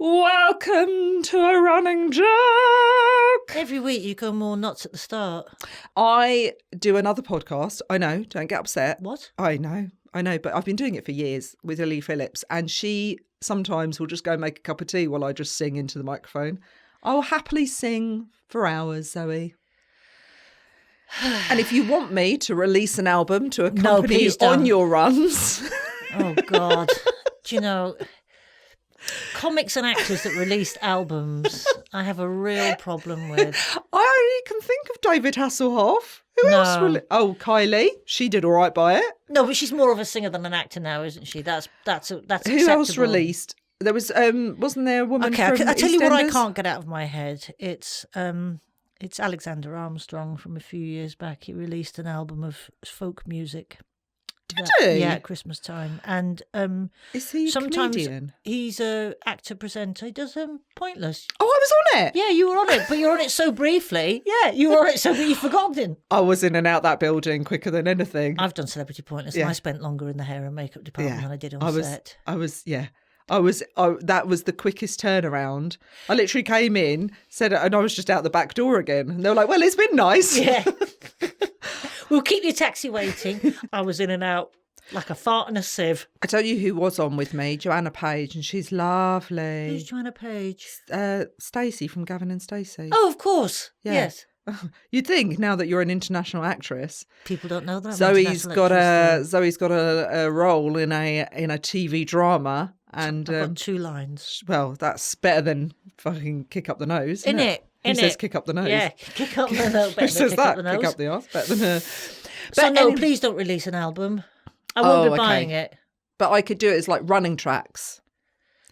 Welcome to a running joke. Every week you go more nuts at the start. I do another podcast. I know, don't get upset. What? I know, but I've been doing it for years with Lily Phillips, and she sometimes will just go make a cup of tea while I just sing into the microphone. I'll happily sing for hours, Zoe. And if you want me to release an album to accompany you on your runs. Oh, God. Do you know, comics and actors that released albums, I have a real problem with. I only can think of David Hasselhoff. Who else? Oh, Kylie. She did all right by it. No, but she's more of a singer than an actor now, isn't she? That's acceptable. Who else released? There was, wasn't there a woman from I'll tell you what I EastEnders? can't get out of my head. It's Alexander Armstrong from a few years back. He released an album of folk music. Did he? Yeah, at Christmas time. And is he sometimes comedian? He's a actor presenter. He does Pointless. Oh, I was on it. Yeah, you were on it, but you're on it so briefly. Yeah, you were on it so that you've forgotten. I was in and out that building quicker than anything. I've done Celebrity Pointless, and I spent longer in the hair and makeup department than I did on set. That was the quickest turnaround. I literally came in, said it, and I was just out the back door again. And they were like, well, it's been nice. Yeah. We'll keep your taxi waiting. I was in and out like a fart in a sieve. I tell you who was on with me, Joanna Page, and she's lovely. Who's Joanna Page? Stacey from Gavin and Stacey. Oh, of course. Yeah. Yes. You'd think now that you're an international actress, people don't know that. Zoe's got a role in a TV drama, and I've got 2 lines. Well, that's better than fucking kick up the nose, isn't it? He says kick up the nose. Yeah, kick up the nose. Who says that? Kick up the arse, better than her. So no, please don't release an album. I won't be buying it. But I could do it as like running tracks.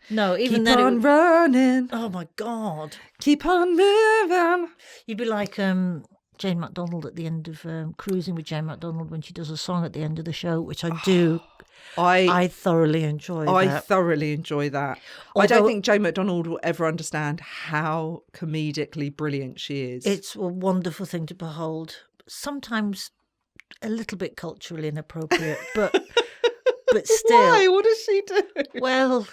No, even Keep then. on running. Oh my God. Keep on moving. You'd be like Jane McDonald at the end of Cruising with Jane McDonald when she does a song at the end of the show, which I do. I thoroughly enjoy that. I thoroughly enjoy that. I don't think Jane McDonald will ever understand how comedically brilliant she is. It's a wonderful thing to behold. Sometimes a little bit culturally inappropriate, but still. Why? What does she do? Well,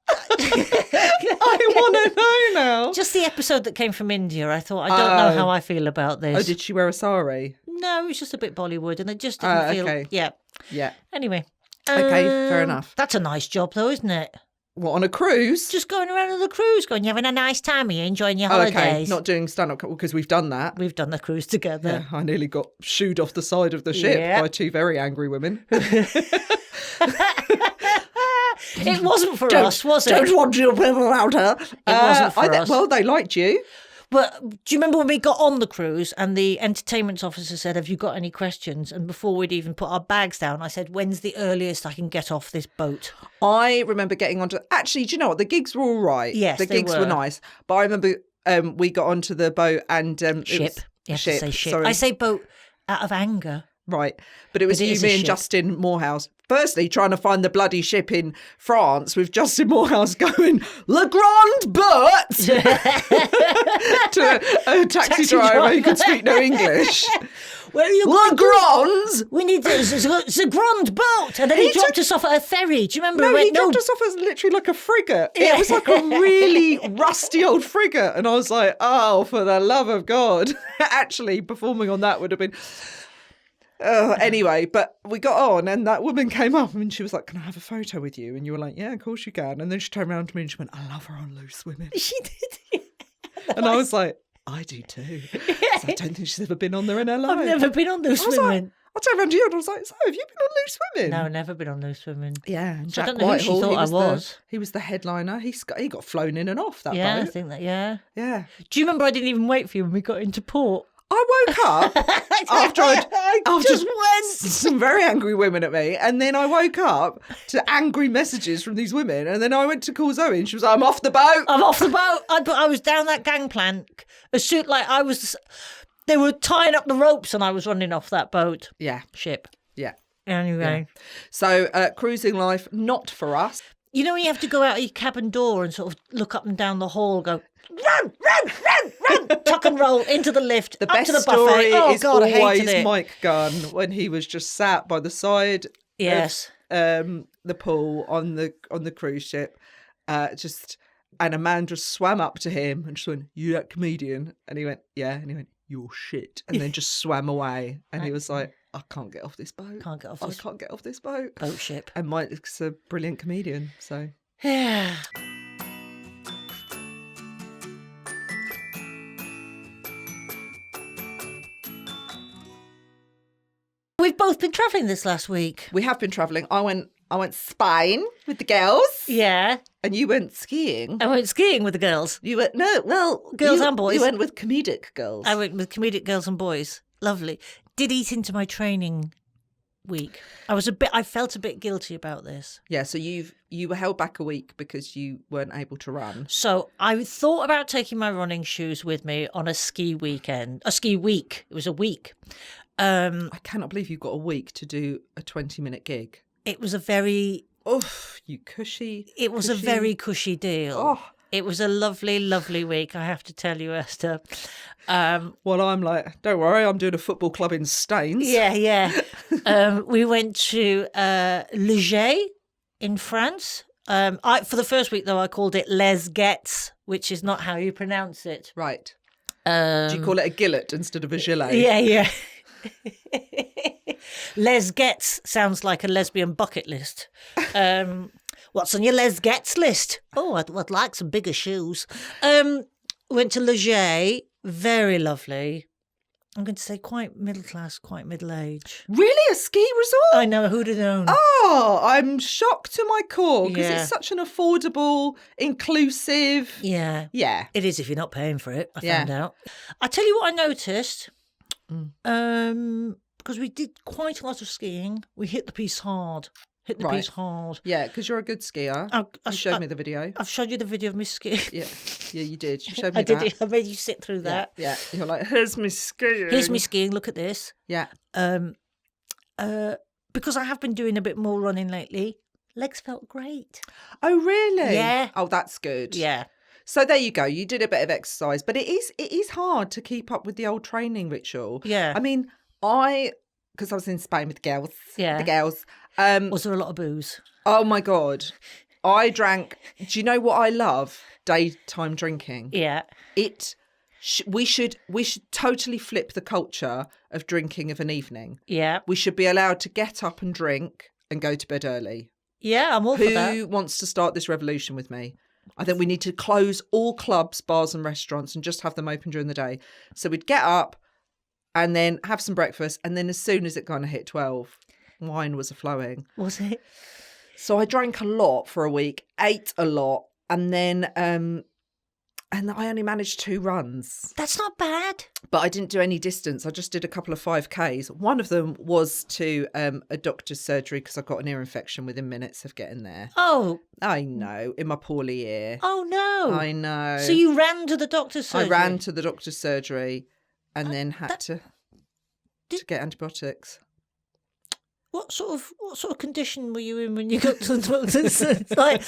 I want to know now. Just the episode that came from India. I thought, I don't know how I feel about this. Oh, did she wear a sari? No, it was just a bit Bollywood, and it just didn't feel. Okay. Yeah. Anyway. Okay, fair enough. That's a nice job, though, isn't it? What, on a cruise? Just going around on the cruise, going, you having a nice time, are you enjoying your holidays? Okay, not doing stand-up, because we've done that. We've done the cruise together. Yeah, I nearly got shooed off the side of the ship by 2 very angry women. It wasn't for us, was it? Don't want you around her. It wasn't for us. Well, they liked you. But do you remember when we got on the cruise and the entertainment officer said, have you got any questions? And before we'd even put our bags down, I said, when's the earliest I can get off this boat? I remember getting onto... Actually, do you know what? The gigs were all right. Yes, the gigs were nice. But I remember we got onto the boat and... ship. You have to say ship. Sorry. I say boat out of anger. Right. But it was you, me and Justin Morehouse. Firstly, trying to find the bloody ship in France with Justin Morehouse going, Le Grand Boat! to a taxi driver who could speak no English. Where are you Le Grand! We need the Grand Boat. And then he dropped us off at a ferry. Do you remember? No, he dropped us off as literally like a frigate. Yeah. It was like a really rusty old frigate. And I was like, oh, for the love of God. Actually, performing on that would have been... Anyway, but we got on and that woman came up and she was like, can I have a photo with you? And you were like, yeah, of course you can. And then she turned around to me and she went, I love her on Loose Women. She did. And I was like, I do too. Yeah. So I don't think she's ever been on there in her life. I've never been on Loose Women. I turned around to you and I was like, so have you been on Loose Women? No, never been on Loose Women. Yeah. And Jack I don't know Whitehall, who she thought I was. He was the headliner. He got flown in and off that boat. Yeah, I think that, yeah. Yeah. Do you remember I didn't even wait for you when we got into port? I woke up after I just went. Some very angry women at me, and then I woke up to angry messages from these women, and then I went to call Zoe, and she was like, "I'm off the boat. I'm off the boat." I was down that gangplank. They were tying up the ropes, and I was running off that boat. Yeah, ship. Yeah. Anyway, so cruising life not for us. You know when you have to go out of your cabin door and sort of look up and down the hall, go run, tuck and roll into the lift, the up best to the story buffet. is always Mike Gunn when he was just sat by the side of the pool on the cruise ship, just And a man just swam up to him and just went, "You that comedian?" And he went, "Yeah." And he went, "You're shit." And then just swam away. And he was like, "I can't get off this boat. Can't get off I this can't get off this boat." boat ship. And Mike's a brilliant comedian. So Yeah. We've both been travelling this last week. we have been travelling. I went Spain with the girls. Yeah. And you went skiing. I went skiing with the girls. You went, no, well. Girls and boys. You went with comedic girls. I went with comedic girls and boys. Lovely. Did eat into my training week. I felt a bit guilty about this. Yeah, so you were held back a week because you weren't able to run. So I thought about taking my running shoes with me on a ski week. It was a week. I cannot believe you got a week to do a 20-minute gig. It was a very... Oof, you cushy. It was a very cushy deal. Oh. It was a lovely, lovely week, I have to tell you, Esther. Well, I'm like, don't worry, I'm doing a football club in Staines. Yeah. We went to Le in France. For the first week, though, I called it Les Gets, which is not how you pronounce it. Right. Do you call it a gillet instead of a gilet? Yeah. Les Gets sounds like a lesbian bucket list. What's on your Les Gets list? Oh, I'd like some bigger shoes. Went to Le very lovely. I'm going to say quite middle class, quite middle age. Really? A ski resort? I know, who'd have known? Oh, I'm shocked to my core because Yeah. it's such an affordable, inclusive. Yeah. Yeah. It is if you're not paying for it, I Yeah. found out. I tell you what I noticed. Because we did quite a lot of skiing. We hit the piece hard. Right. Yeah, because you're a good skier. You showed me the video. I've showed you the video of me skiing. Yeah, you did. You showed me I did. that. I made you sit through that. Yeah. You're like, here's me skiing. Here's me skiing. Look at this. Yeah. Because I have been doing a bit more running lately. Legs felt great. Oh, really? Yeah. Oh, that's good. Yeah. So there you go. You did a bit of exercise, but it is hard to keep up with the old training ritual. Yeah. I mean, because I was in Spain with the girls. Yeah. The girls. Was there a lot of booze? Oh my God. I drank. Do you know what I love? Daytime drinking. Yeah. We should totally flip the culture of drinking of an evening. Yeah. We should be allowed to get up and drink and go to bed early. Yeah, I'm all for that. Who wants to start this revolution with me? I think we need to close all clubs, bars and restaurants and just have them open during the day. So we'd get up and then have some breakfast. And then as soon as it kind of hit 12, wine was flowing. Was it? So I drank a lot for a week, ate a lot. And then and I only managed 2 runs. That's not bad. But I didn't do any distance. I just did a couple of 5Ks. One of them was to a doctor's surgery because I got an ear infection within minutes of getting there. Oh. I know, in my poorly ear. Oh, no. I know. So you ran to the doctor's surgery? I ran to the doctor's surgery and then had to get antibiotics. What sort of condition were you in when you got to the doctor's? Like,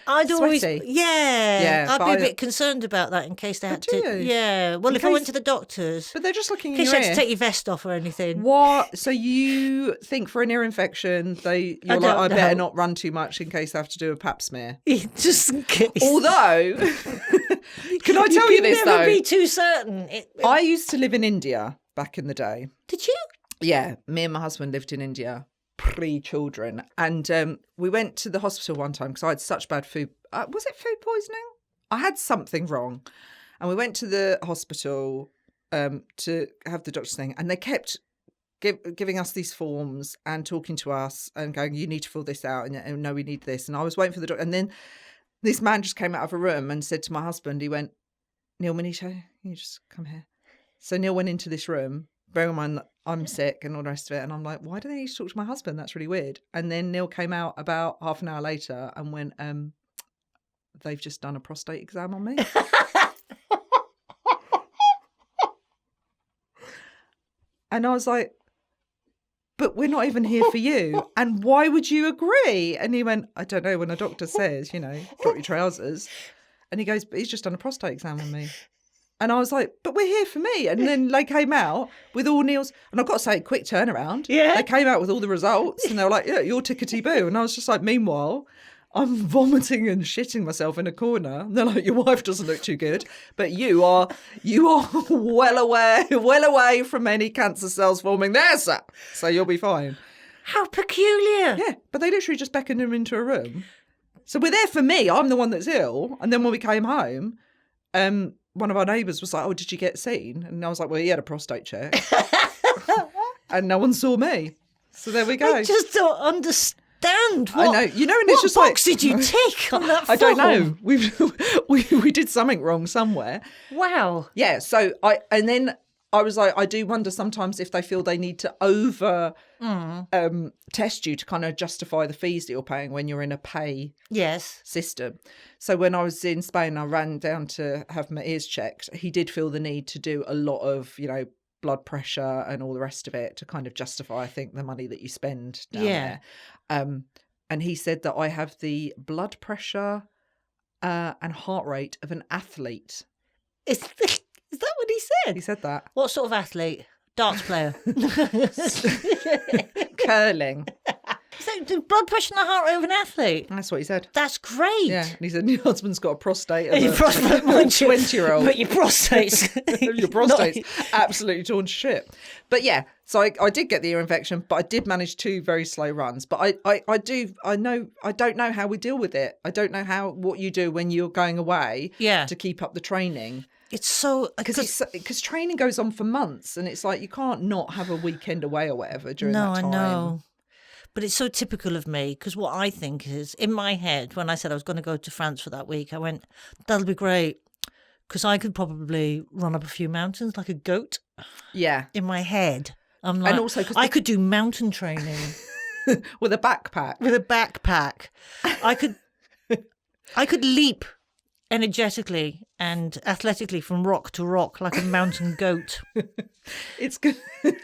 I'd always, Sweaty. Yeah, I'd but be a bit concerned about that in case they had do to. you? Yeah, well, In if I went case- to the doctors, But they're just looking in in case your you had ear. to take your vest off or anything. What? So you think for an ear infection, you're like, don't I better know. not run too much in case I have to do a pap smear. Just in case. Although, can I tell you this never though? be too certain. I used to live in India back in the day. Did you? Yeah, me and my husband lived in India pre-children. And we went to the hospital one time because I had such bad food. Was it food poisoning? I had something wrong. And we went to the hospital to have the doctor's thing. And they kept giving us these forms and talking to us and going, you need to fill this out. And no, we need this. And I was waiting for the doctor. And then this man just came out of a room and said to my husband, he went, Neil Manito, can you just come here? So Neil went into this room. Bearing in mind that I'm sick and all the rest of it. And I'm like, why do they need to talk to my husband? That's really weird. And then Neil came out about half an hour later and went, they've just done a prostate exam on me. And I was like, but we're not even here for you. And why would you agree? And he went, I don't know, when a doctor says, drop your trousers. And he goes, but he's just done a prostate exam on me. And I was like, but we're here for me. And then they came out with all Neil's, and I've got to say, quick turnaround. Yeah. They came out with all the results and they were like, yeah, you're tickety-boo. And I was just like, meanwhile, I'm vomiting and shitting myself in a corner. And they're like, your wife doesn't look too good, but you are well away from any cancer cells forming there, sir. So you'll be fine. How peculiar. Yeah, but they literally just beckoned him into a room. So we're there for me. I'm the one that's ill. And then when we came home, one of our neighbours was like, oh, did you get seen? And I was like, well, he had a prostate check. And no one saw me. So there we go. I just don't understand. What, I know. You know, and it's what just box like, did you tick on that I don't form? know. We did something wrong somewhere. Wow. Yeah. So I was like, I do wonder sometimes if they feel they need to over test you to kind of justify the fees that you're paying when you're in a pay Yes. system. So when I was in Spain, I ran down to have my ears checked. He did feel the need to do a lot of, blood pressure and all the rest of it to kind of justify, I think, the money that you spend down there. And he said that I have the blood pressure and heart rate of an athlete. Is that what he said? He said that. What sort of athlete? Darts player. Curling. So the blood pressure and the heart rate of an athlete. That's what he said. That's great. Yeah. And he said, your husband's got a prostate of Your a prostate, 20-year-old. But your prostate's... Your prostate's absolutely torn to shit. But yeah, so I did get the ear infection, but I did manage 2 very slow runs. But I don't know how we deal with it. I don't know what you do when you're going away to keep up the training. It's so... Because training goes on for months, and it's like you can't not have a weekend away or whatever during that time. No, I know. But it's so typical of me, because what I think is, in my head, when I said I was going to go to France for that week, I went, that'll be great, because I could probably run up a few mountains like a goat. Yeah. In my head. I'm like, and also I could do mountain training. With a backpack. With a backpack. I could leap energetically and athletically from rock to rock like a mountain goat. It's good.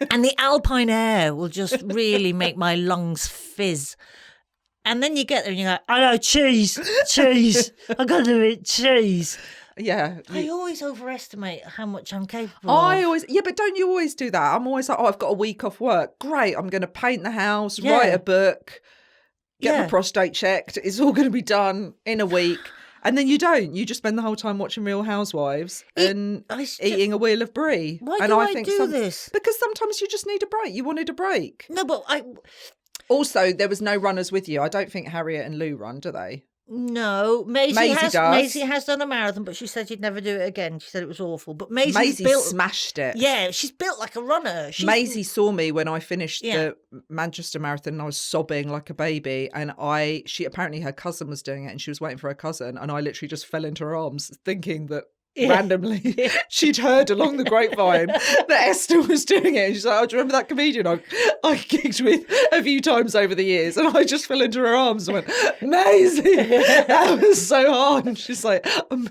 And the alpine air will just really make my lungs fizz. And then you get there and you're like, I know, cheese. I got to eat cheese. Yeah. I always overestimate how much I'm capable of. But don't you always do that? I'm always like, I've got a week off work. Great. I'm going to paint the house, write a book, get my prostate checked. It's all going to be done in a week. And then you don't. You just spend the whole time watching Real Housewives and eating a wheel of brie. Why do I do this? Because sometimes you just need a break. You wanted a break. No, but Also, there was no runners with you. I don't think Harriet and Lou run, do they? No, Maisie has done a marathon, but she said she'd never do it again. She said it was awful. But Maisie smashed it. Yeah, she's built like a runner. Maisie saw me when I finished the Manchester Marathon and I was sobbing like a baby. And she apparently her cousin was doing it and she was waiting for her cousin. And I literally just fell into her arms thinking that randomly she'd heard along the grapevine that Esther was doing it. And she's like, oh, do you remember that comedian I gigged with a few times over the years? And I just fell into her arms and went, Maisie, that was so hard. And she's like,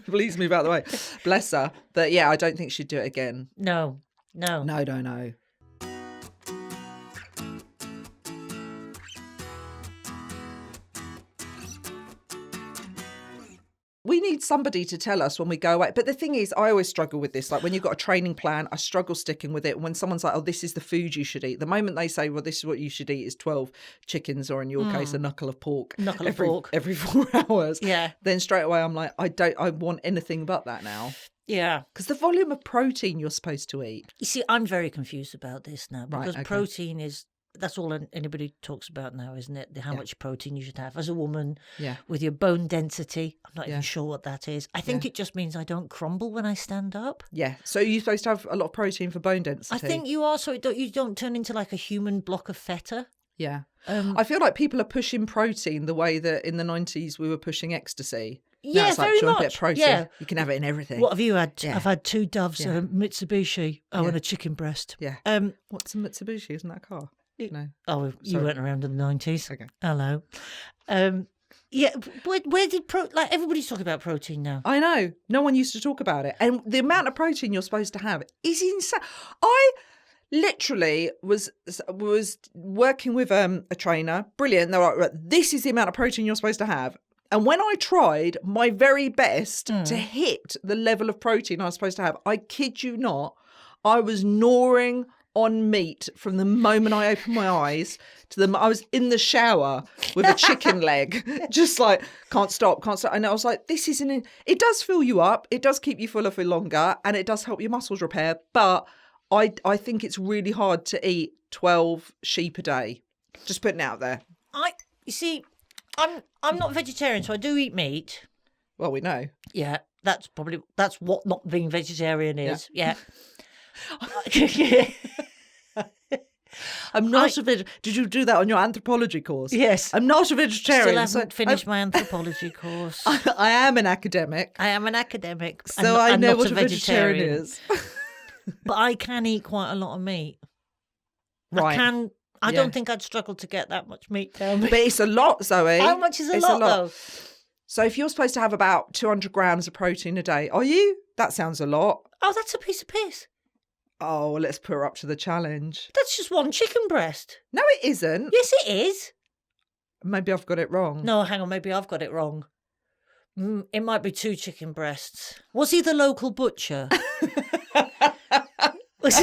please move out of the way. Bless her. But yeah, I don't think she'd do it again. No. No. We need somebody to tell us when we go away. But the thing is, I always struggle with this. Like when you've got a training plan, I struggle sticking with it. When someone's like, oh, this is the food you should eat. The moment they say, well, this is what you should eat is 12 chickens or in your case, a knuckle of pork. Every 4 hours. Yeah. Then straight away I'm like, I want anything but that now. Yeah. Because the volume of protein you're supposed to eat. You see, I'm very confused about this now because protein is... That's all anybody talks about now, isn't it? How much protein you should have. As a woman, with your bone density, I'm not even sure what that is. I think it just means I don't crumble when I stand up. Yeah. So you're supposed to have a lot of protein for bone density. I think you are, so you don't turn into like a human block of feta. Yeah. I feel like people are pushing protein the way that in the 90s we were pushing ecstasy. Yeah, it's very like, much. A bit of protein. Yeah. You can have it in everything. What have you had? Yeah. I've had 2 Doves, a Mitsubishi, and a chicken breast. Yeah. What's a Mitsubishi? Isn't that a car? No. Oh, you weren't around in the 90s. Okay. Hello. Where did everybody's talking about protein now? I know. No one used to talk about it. And the amount of protein you're supposed to have is insane. I literally was working with a trainer. Brilliant. They were like, this is the amount of protein you're supposed to have. And when I tried my very best to hit the level of protein I was supposed to have, I kid you not, I was gnawing on meat from the moment I opened my eyes to I was in the shower with a chicken leg, just like, can't stop. And I was like, this isn't, it does fill you up. It does keep you fuller for longer and it does help your muscles repair. But I think it's really hard to eat 12 sheep a day. Just putting it out there. You see, I'm not vegetarian, so I do eat meat. Well, we know. Yeah, that's what not being vegetarian is. Yeah. I'm not a vegetarian. Did you do that on your anthropology course? Yes. I'm not a vegetarian. Still haven't finished my anthropology course. I am an academic. So I know not what a vegetarian is. But I can eat quite a lot of meat. Right. I don't think I'd struggle to get that much meat down. But it's a lot, Zoe. How much is a lot, though? So if you're supposed to have about 200 grams of protein a day, are you? That sounds a lot. Oh, that's a piece of piss. Oh, well, let's put her up to the challenge. That's just one chicken breast. No, it isn't. Yes, it is. Maybe I've got it wrong. No, hang on. Maybe I've got it wrong. It might be 2 chicken breasts. Was he the local butcher? Was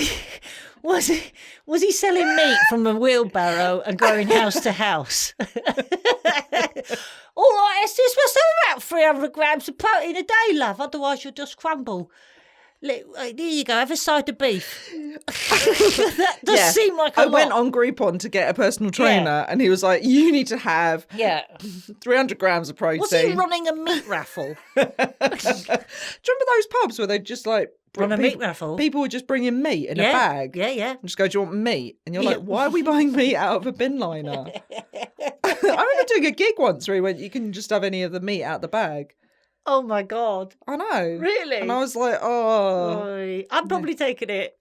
he selling meat from a wheelbarrow and going house to house? All right, Esther, you must have about 300 grams of protein a day, love. Otherwise, you'll just crumble. Look, there you go. Have a side of beef. That does seem like a lot. I went on Groupon to get a personal trainer, and he was like, "You need to have 300 grams of protein." Was he running a meat raffle? Do you remember those pubs where they just like run a meat raffle? People would just bring in meat in a bag. Yeah. And just go, "Do you want meat?" And you're like, "Why are we buying meat out of a bin liner?" I remember doing a gig once where he went, "You can just have any of the meat out the bag." Oh my God. I know. Really? And I was like, oh. I'm probably taking it.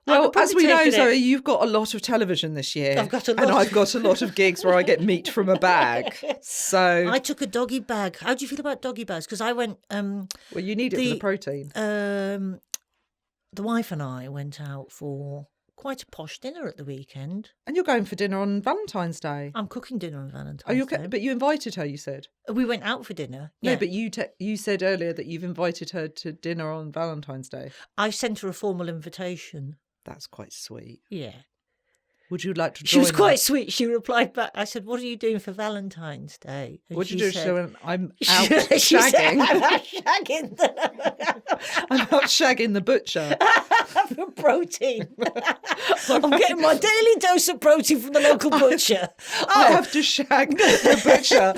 Well, as we know, Zoe, you've got a lot of television this year. I've got a lot. And I've got a lot of gigs where I get meat from a bag. So I took a doggy bag. How do you feel about doggy bags? Because I went... well, you need it for the protein. The wife and I went out for quite a posh dinner at the weekend. And you're going for dinner on Valentine's Day. I'm cooking dinner on Valentine's Day. But you invited her, you said? We went out for dinner. No, Yeah. but you said earlier that you've invited her to dinner on Valentine's Day. I sent her a formal invitation. That's quite sweet. Yeah. Would you like to join She was quite us? sweet. She replied back. I said, "What are you doing for Valentine's Day?" What did you do? said, She went, I'm out she said, shagging. I'm out shagging. I'm out shagging the butcher. For protein. I'm getting my daily dose of protein from the local butcher. I have to shag the butcher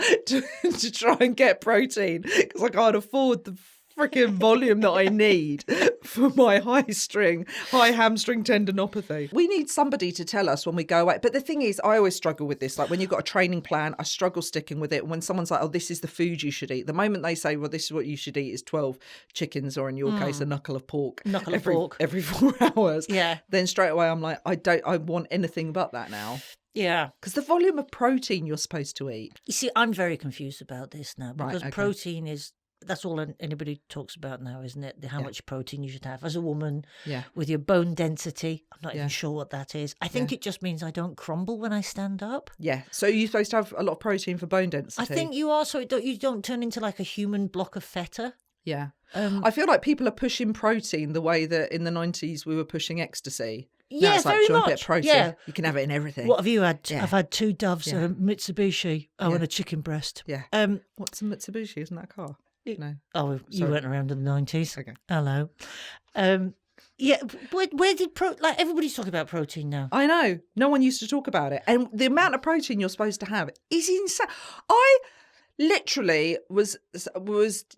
to try and get protein because I can't afford the freaking volume that I need for my high hamstring tendinopathy. We need somebody to tell us when we go away. But the thing is, I always struggle with this. Like when you've got a training plan, I struggle sticking with it. When someone's like, "Oh, this is the food you should eat," the moment they say, "Well, this is what you should eat," is 12 chickens, or in your case, a knuckle of pork. Every 4 hours. Yeah. Then straight away, I'm like, I want anything but that now. Yeah. Because the volume of protein you're supposed to eat. You see, I'm very confused about this now because okay. protein is... That's all anybody talks about now, isn't it? How much protein you should have as a woman with your bone density. I'm not even sure what that is. I think it just means I don't crumble when I stand up. Yeah. So you're supposed to have a lot of protein for bone density. I think you are, so you don't turn into like a human block of feta. Yeah. I feel like people are pushing protein the way that in the 90s we were pushing ecstasy. Yeah, it's like, very do you want much. A bit of protein? Yeah. You can have it in everything. What have you had? I've had 2 Doves, a Mitsubishi, and a chicken breast. Yeah. What's a Mitsubishi? Isn't that a car? No. Oh, you weren't around in the 90s. Okay. Hello. Yeah, where did everybody's talking about protein now? I know. No one used to talk about it. And the amount of protein you're supposed to have is insane. I literally was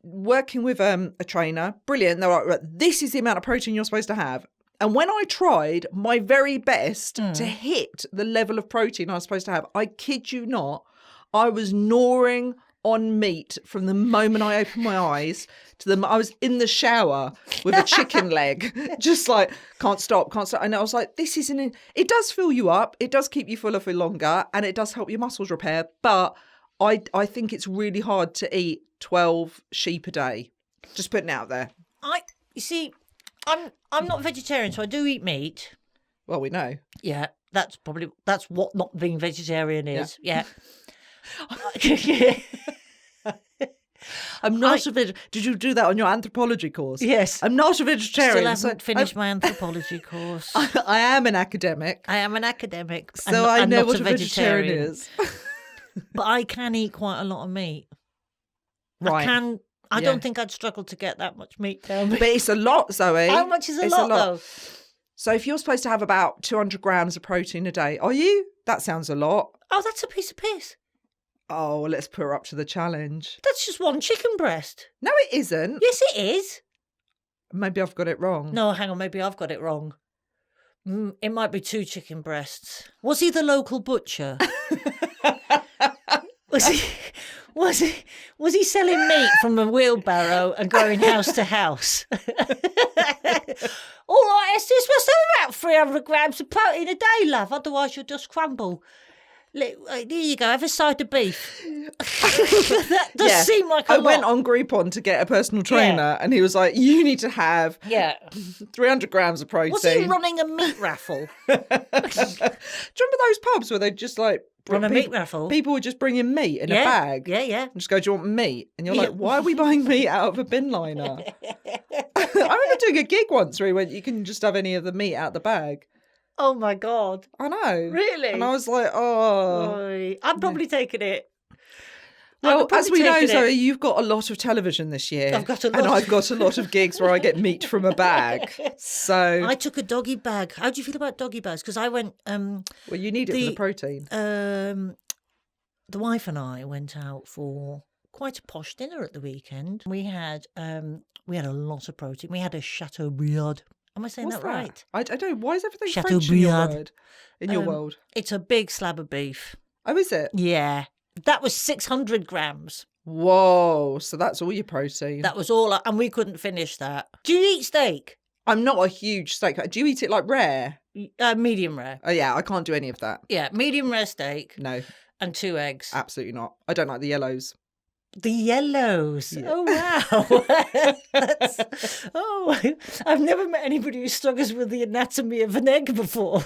working with a trainer. Brilliant. They were like, "Right, this is the amount of protein you're supposed to have." And when I tried my very best to hit the level of protein I was supposed to have, I kid you not, I was gnawing on meat from the moment I opened my eyes to I was in the shower with a chicken leg, just like, can't stop. And I was like, this isn't, it does fill you up. It does keep you fuller for longer and it does help your muscles repair. But I think it's really hard to eat 12 sheep a day. Just putting it out there. You see, I'm not vegetarian, so I do eat meat. Well, we know. Yeah, that's what not being vegetarian is. Yeah. I'm not a vegetarian. Did you do that on your anthropology course? Yes. I'm not a vegetarian. Still haven't finished my anthropology course. I am an academic. I am an academic. So I know what a vegetarian is. But I can eat quite a lot of meat. Right. I don't think I'd struggle to get that much meat down. But it's a lot, Zoe. How much is a lot, though? So if you're supposed to have about 200 grams of protein a day, are you? That sounds a lot. Oh, that's a piece of piss. Oh, well, let's put her up to the challenge. That's just one chicken breast. No, it isn't. Yes, it is. Maybe I've got it wrong. No, hang on. Maybe I've got it wrong. It might be 2 chicken breasts. Was he the local butcher? Was he selling meat from a wheelbarrow and going house to house? All right, Esther, you must have about 300 grams of protein a day, love. Otherwise, you'll just crumble. There you go. Have a side of beef. That does seem like a lot. I went on Groupon to get a personal trainer, and he was like, "You need to have 300 grams of protein." Was he running a meat raffle? Do you remember those pubs where they just like run a meat raffle? People would just bring in meat in a bag. Yeah. And just go, "Do you want meat?" And you're like, "Why are we buying meat out of a bin liner?" I remember doing a gig once where he went, "You can just have any of the meat out the bag." Oh my God. I know. Really? And I was like, oh. I'm probably taking it. Well, as we know, Zoe, you've got a lot of television this year. I've got a lot. And I've got a lot of gigs where I get meat from a bag. So I took a doggy bag. How do you feel about doggy bags? Because I went... well, you need it for the protein. The wife and I went out for quite a posh dinner at the weekend. We had a lot of protein. We had a Chateaubriand. Am I saying that right? I don't know. Why is everything French in your world? It's a big slab of beef. Oh, is it? Yeah. That was 600 grams. Whoa. So that's all your protein. That was all. And we couldn't finish that. Do you eat steak? I'm not a huge steak. Do you eat it like rare? Medium rare. Oh, yeah. I can't do any of that. Yeah. Medium rare steak. No. And 2 eggs. Absolutely not. I don't like the yellows. The yellows. Yeah. Oh, wow. I've never met anybody who struggles with the anatomy of an egg before.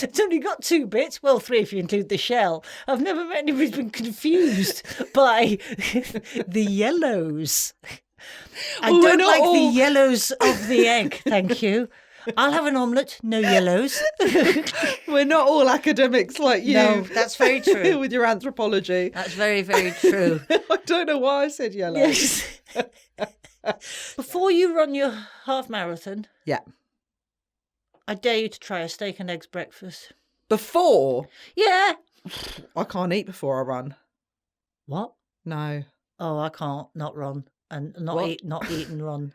It's only got 2 bits. Well, 3 if you include the shell. I've never met anybody who's been confused by the yellows. I don't like the yellows of the egg, thank you. I'll have an omelette, no yellows. We're not all academics like you. No, that's very true. With your anthropology. That's very, very true. I don't know why I said yellow. Yes. Before you run your half marathon, I dare you to try a steak and eggs breakfast. Before? Yeah. I can't eat before I run. What? No. Oh, I can't not run and not eat and run.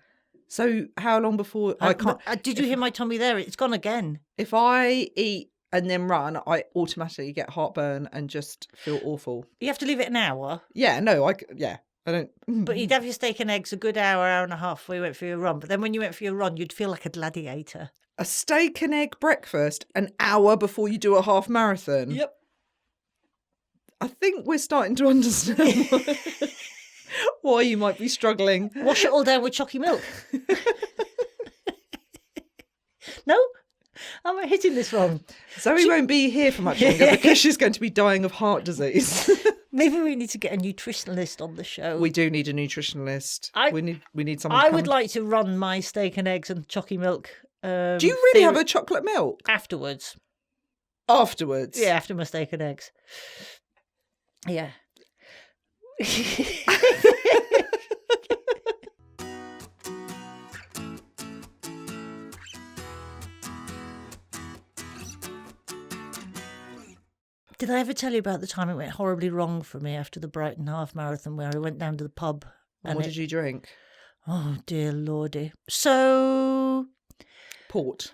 So how long before I can't? Did you hear my tummy there? It's gone again. If I eat and then run, I automatically get heartburn and just feel awful. You have to leave it an hour. Yeah, no, I don't. But you'd have your steak and eggs a good hour and a half before you went for your run. But then when you went for your run, you'd feel like a gladiator. A steak and egg breakfast an hour before you do a half marathon? Yep. I think we're starting to understand why you might be struggling. Wash it all down with chalky milk. No? Am I hitting this wrong? Zoe won't be here for much longer because she's going to be dying of heart disease. Maybe we need to get a nutritionalist on the show. We do need a nutritionalist. We need someone. I would like to run my steak and eggs and chalky milk. Do you really have a chocolate milk? Afterwards. Afterwards? Yeah, after my steak and eggs. Yeah. Did I ever tell you about the time it went horribly wrong for me after the Brighton half marathon where I went down to the pub? And what did you drink? Oh, dear lordy. So... Port.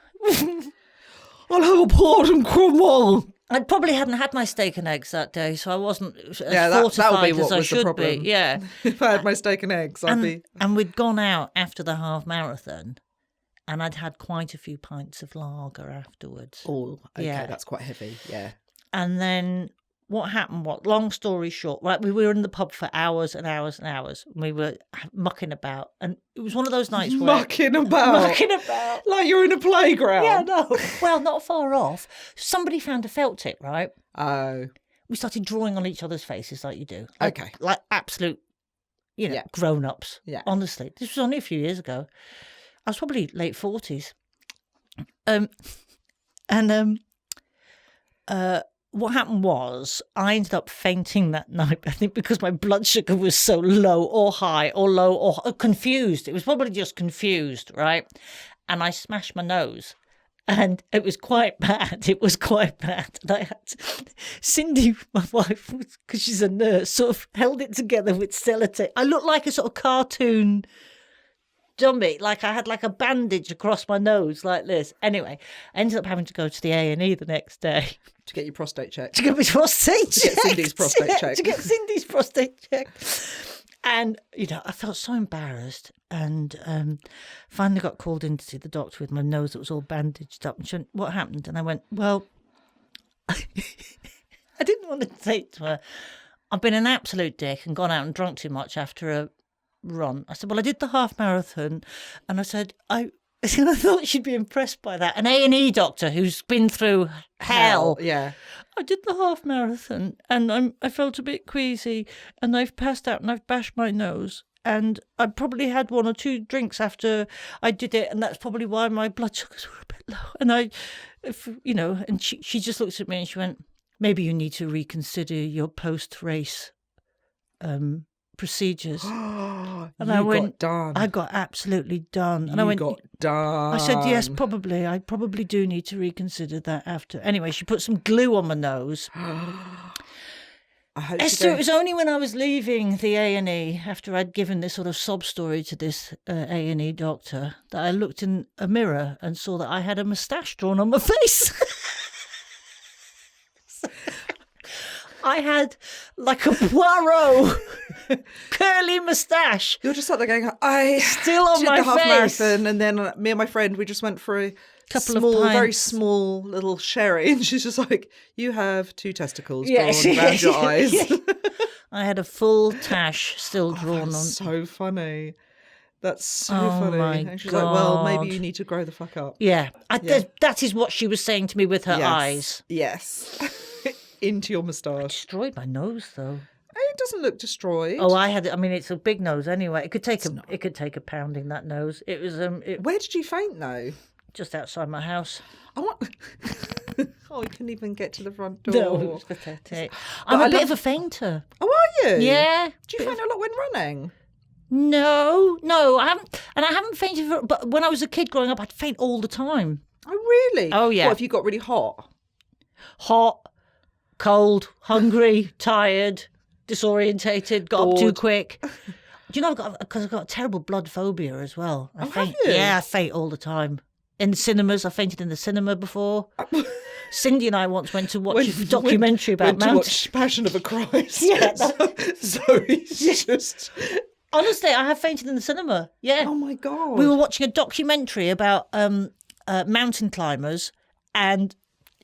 I'll have a port and crumble. I probably hadn't had my steak and eggs that day, so I wasn't as that would fortified be what as I was the should problem. be. Yeah. If I had my steak and eggs, I'd be... And we'd gone out after the half marathon, and I'd had quite a few pints of lager afterwards. Oh, okay, Yeah. that's quite heavy, yeah. And then what happened? Long story short, right? We were in the pub for hours and hours and hours. And we were mucking about, and it was one of those nights where Mucking about, like you're in a playground. Yeah, no. Well, not far off. Somebody found a felt tip, right? Oh, We started drawing on each other's faces like you do. Okay. Like absolute grown-ups. Yeah. Honestly, this was only a few years ago. I was probably late 40s. What happened was I ended up fainting that night, I think because my blood sugar was so low or high or low or confused. It was probably just confused, right? And I smashed my nose. And it was quite bad. It was quite bad. And I had to, Cindy, my wife, because she's a nurse, sort of held it together with sellotape. I looked like a sort of cartoon dummy, like I had like a bandage across my nose like this. Anyway, I ended up having to go to the A&E the next day. To get your prostate checked. To get my prostate checked. To get Cindy's prostate checked. To get Cindy's prostate checked. And, I felt so embarrassed and finally got called in to see the doctor with my nose that was all bandaged up. And she went, what happened? And I went, well, I didn't want to say it to her. I've been an absolute dick and gone out and drunk too much after a run. I said, well, I did the half marathon. And I said, I thought she'd be impressed by that. An A&E doctor who's been through hell. Yeah. I did the half marathon and I felt a bit queasy and I've passed out and I've bashed my nose and I probably had 1 or 2 drinks after I did it and that's probably why my blood sugars were a bit low. And and she just looked at me and she went, maybe you need to reconsider your post-race procedures. And I went, done. I got absolutely done. And I went, got done. I said, yes, probably. I probably do need to reconsider that after. Anyway, she put some glue on my nose. Esther, it was only when I was leaving the A&E, after I'd given this sort of sob story to this A&E doctor, that I looked in a mirror and saw that I had a moustache drawn on my face. I had like a Poirot curly moustache. You're just sat there going, I still on did my the half face. marathon, and then me and my friend, we just went for a Couple of very pints. small little sherry, and she's just like, you have 2 testicles Yes. drawn around your eyes. I had a full tash still drawn on. That's so funny. That's so Oh funny. my And she's like, well, maybe God. you need to grow the fuck up. Yeah, that is what she was saying to me with her eyes. Yes. Into your moustache. Destroyed my nose though. It doesn't look destroyed. Oh, it's a big nose anyway. It could take a pounding, that nose. It was Where did you faint though? just outside my house. I want. Oh, you couldn't even get to the front door. No, it was pathetic. I'm a bit of a fainter. Oh, are you? Yeah. Do you faint a lot when running? No, I haven't, and I haven't fainted. But when I was a kid growing up, I'd faint all the time. Oh, really? Oh, yeah. What if you got really hot? Hot, cold, hungry, tired, disorientated, got up too Bored. quick. Do you know I've got a terrible blood phobia as well. I have faint. you? Yeah, I faint all the time. In the cinemas, I fainted in the cinema before. Cindy and I once went to watch a documentary about went to mountains. watch Passion of a Christ. Yeah, so he's just. Honestly, I have fainted in the cinema. Yeah. Oh my god. We were watching a documentary about mountain climbers, and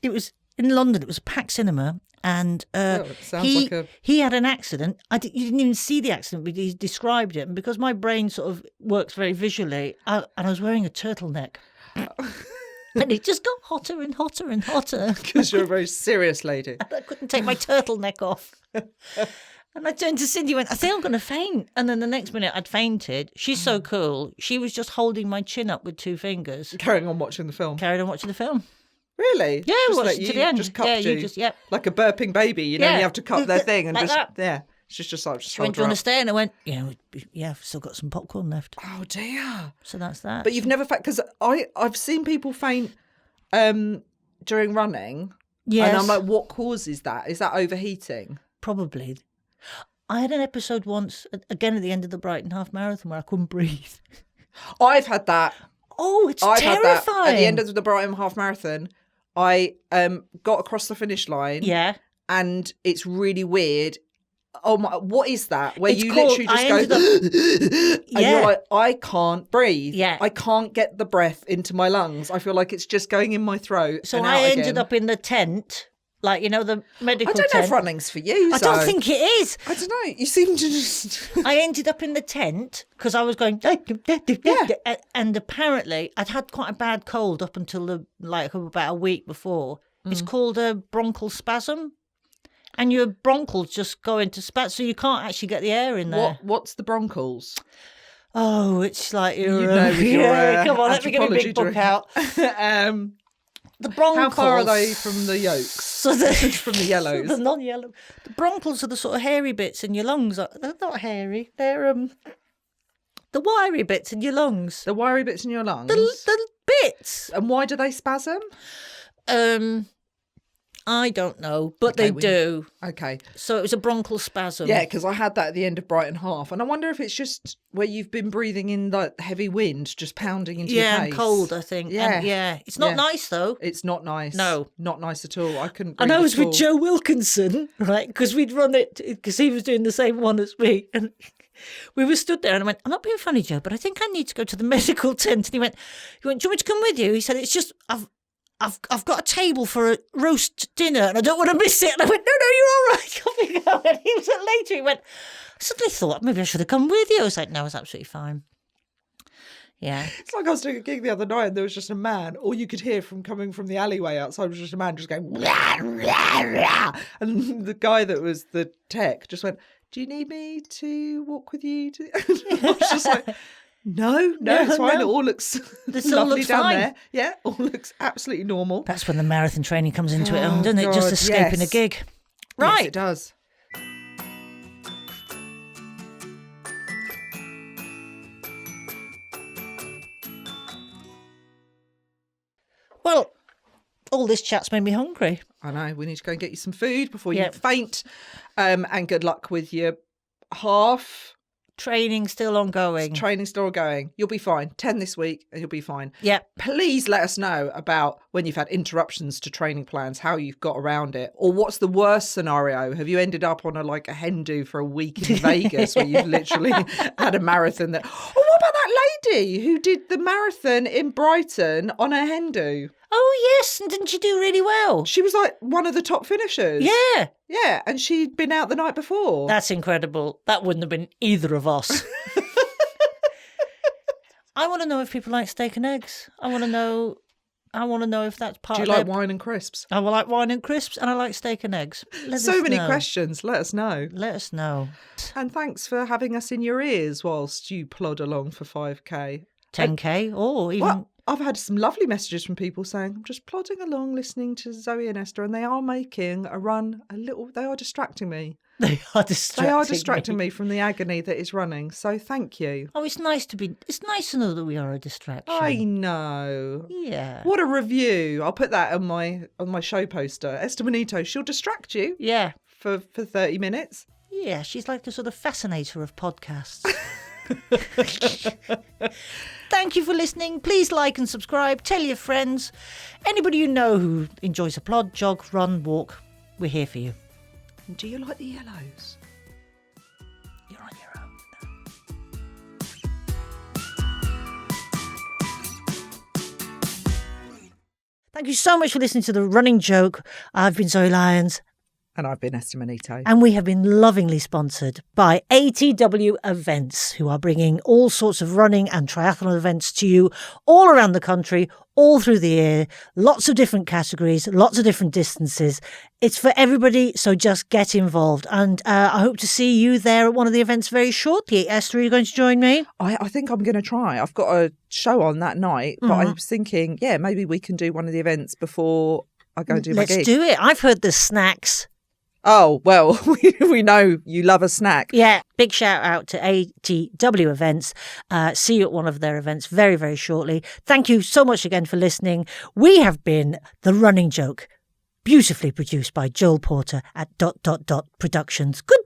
it was in London. It was a packed cinema, and it sounds like a. he had an accident. You didn't even see the accident, but he described it. And because my brain sort of works very visually, and I was wearing a turtleneck. And it just got hotter and hotter and hotter. Because you're a very serious lady. I couldn't take my turtleneck off. And I turned to Cindy and went, I think I'm going to faint. And then the next minute I'd fainted. She's so cool. She was just holding my chin up with 2 fingers. Carrying on watching the film. Carried on watching the film. Really? Yeah, just watched it to the end. Just cupped Yeah, you. you just, yep. Like a burping baby, you know, Yeah. you have to cup their thing and Like just, that. yeah. She's just like, just She went, do you want to stay? And I went, yeah, I've still got some popcorn left. Oh dear. So that's that. But you've never because I've seen people faint during running. Yes. And I'm like, what causes that? Is that overheating? Probably. I had an episode once, again at the end of the Brighton Half Marathon, where I couldn't breathe. I've had that. Oh, it's I've terrifying. had that at the end of the Brighton Half Marathon. I got across the finish line. Yeah. And it's really weird. Oh my! What is that? Where It's you called- literally just I go, ended and you're like, I can't breathe. Yeah. I can't get the breath into my lungs. I feel like it's just going in my throat. So and I out ended again. up in the tent, like, the medical I don't know tent. if running's for you. I don't think it is. I don't know. You seem to just. I ended up in the tent because I was going, and apparently I'd had quite a bad cold up until about a week before. It's called a bronchial spasm. and your bronchals just go into spat, so you can't actually get the air in there. What's the bronchals? Oh, it's like you're... You know with your come on, let me get my big anthropology book out. The broncals. How far are they from the yolks? So From the yellows? The non-yellow. The broncals are the sort of hairy bits in your lungs. They're not hairy. They're the wiry bits in your lungs. The wiry bits in your lungs? The bits. And why do they spasm? I don't know, but Okay, they do. Okay. So it was a bronchial spasm. Yeah, because I had that at the end of Brighton Half. And I wonder if it's just where you've been breathing in the heavy wind just pounding into your face. And cold, I think. Yeah. And yeah. It's not nice, though. It's not nice. No. Not nice at all. I couldn't breathe And I was at with all. Joe Wilkinson, right? Because we'd run it, because he was doing the same one as me. And we were stood there and I went, I'm not being funny, Joe, but I think I need to go to the medical tent. And he went, do you want me to come with you? He said, it's just, I've got a table for a roast dinner and I don't want to miss it. And I went, no, you're all right. Off you go. And he was later. He went, I suddenly thought maybe I should have come with you. I was like, no, it's absolutely fine. Yeah. It's like I was doing a gig the other night and there was just a man, all you could hear from coming from the alleyway outside was just a man just going, blah, blah, blah. And the guy that was the tech just went, do you need me to walk with you? I was just like, no, it's fine. no. It all looks This all lovely looks down fine. there. Yeah, all looks absolutely normal. That's when the marathon training comes into it, Oh, doesn't it? Just God, escaping yes. a gig. Yes, Right. it does. Well, all this chat's made me hungry. I know. We need to go and get you some food before you Yep. faint. And good luck with your half. Training still ongoing. Training still going. You'll be fine. 10 this week and you'll be fine. Yep. Please let us know about when you've had interruptions to training plans, how you've got around it, or what's the worst scenario? Have you ended up on a hen do for a week in Vegas where you've literally had a marathon that... Oh, what about that lady who did the marathon in Brighton on a hen do? Oh, yes. And didn't you do really well? She was like one of the top finishers. Yeah. Yeah, and she'd been out the night before. That's incredible. That wouldn't have been either of us. I want to know if people like steak and eggs. I want to know if that's part Do you of like their... wine and crisps? I like wine and crisps and I like steak and eggs. Let So us many know. questions. Let us know. Let us know. And thanks for having us in your ears whilst you plod along for 5K. 10K or even... Well, I've had some lovely messages from people saying, I'm just plodding along listening to Zoe and Esther and they are making a run they are distracting me. They are distracting me from the agony that is running. So thank you. Oh, it's nice to know that we are a distraction. I know. Yeah. What a review. I'll put that on my show poster. Esther Manito, she'll distract you Yeah. for 30 minutes. Yeah, she's like the sort of fascinator of podcasts. Thank you for listening. Please like and subscribe. Tell your friends. Anybody you know who enjoys a plod, jog, run, walk. We're here for you. And do you like the yellows? You're on your own. Thank you so much for listening to The Running Joke. I've been Zoe Lyons. And I've been Esther Manito. And we have been lovingly sponsored by ATW Events, who are bringing all sorts of running and triathlon events to you all around the country, all through the year. Lots of different categories, lots of different distances. It's for everybody, so just get involved. And I hope to see you there at one of the events very shortly. Esther, are you going to join me? I think I'm going to try. I've got a show on that night, but I was thinking, maybe we can do one of the events before I go and do my gig. Let's do it. I've heard there's snacks. Oh, well, we know you love a snack. Yeah, big shout out to ATW Events. See you at one of their events very, very shortly. Thank you so much again for listening. We have been The Running Joke, beautifully produced by Joel Porter at Productions. Good